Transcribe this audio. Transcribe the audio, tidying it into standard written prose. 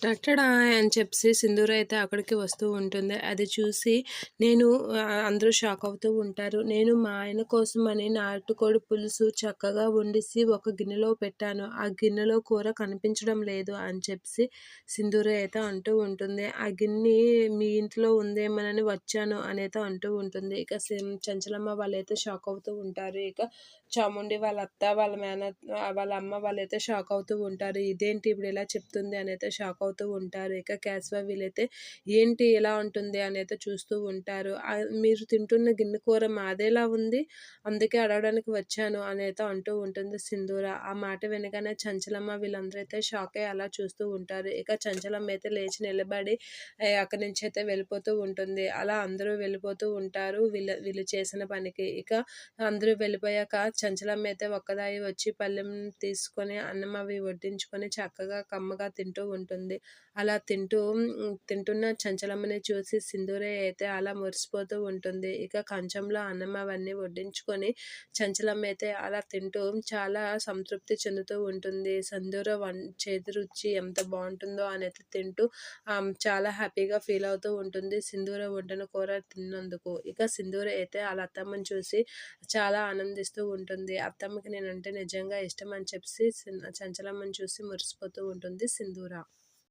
టట్టడా అని చెప్పేసి సింధూర అయితే అక్కడికి వస్తూ ఉంటుంది. అది చూసి నేను అందరూ షాక్ అవుతూ ఉంటారు. నేను మా ఆయన కోసమని నాటుకోడి పులుసు చక్కగా వండేసి ఒక గిన్నెలో పెట్టాను. ఆ గిన్నెలో కూర కనిపించడం లేదు అని చెప్పేసి సింధూర అయితే అంటూ ఉంటుంది. ఆ గిన్నె మీ ఇంట్లో ఉందేమోనని వచ్చాను అనైతే అంటూ ఉంటుంది. ఇక చంచలమ్మ వాళ్ళైతే షాక్ అవుతూ ఉంటారు. ఇక చాముండి వాళ్ళ అత్త, వాళ్ళ అమ్మ వాళ్ళైతే షాక్ అవుతూ ఉంటారు. ఇదేంటి ఇప్పుడు ఇలా చెప్తుంది అనైతే షాక్ అవుతూ ఉంటారు. ఇక క్యాస్వా వీళ్ళైతే ఏంటి ఇలా ఉంటుంది అనైతే చూస్తూ ఉంటారు. మీరు తింటున్న గిన్నె కూర మాదేలా ఉంది, అందుకే అడగడానికి వచ్చాను అనైతే అంటూ ఉంటుంది సింధూర. ఆ మాట వినగానే చంచలమ్మ వీళ్ళందరూ అయితే షాక్ అయ్యి అలా చూస్తూ ఉంటారు. ఇక చంచలమ్మ అయితే లేచి నిలబడి అక్కడి నుంచి అయితే వెళ్ళిపోతూ ఉంటుంది. అలా అందరూ వెళ్ళిపోతూ ఉంటారు వీళ్ళు చేసిన పనికి. ఇక అందరూ వెళ్ళిపోయాక చంచలమ్మ అయితే ఒక్కదాయి వచ్చి పళ్ళెం తీసుకొని అన్నం అవి వడ్డించుకొని చక్కగా కమ్మగా తింటూ ఉంటుంది. అలా తింటున్న చంచలమ్మని చూసి సింధూరి అయితే అలా మురిసిపోతూ ఉంటుంది. ఇక కంచంలో అన్నం అవన్నీ వడ్డించుకొని చంచలమ్మ అయితే అలా తింటూ చాలా సంతృప్తి చెందుతూ ఉంటుంది. సింధూర చేతి రుచి ఎంత బాగుంటుందో అనేది తింటూ చాలా హ్యాపీగా ఫీల్ అవుతూ ఉంటుంది సింధూర వండిన కూర తిన్నందుకు. ఇక సింధూర అయితే ఆళ్ళ అత్తమ్మని చూసి చాలా ఆనందిస్తూ ఉంటుంది. అత్తమ్మకి నేనంటే నిజంగా ఇష్టం అని చెప్పేసి చంచలమ్మని చూసి మురిసిపోతూ ఉంటుంది సింధూర.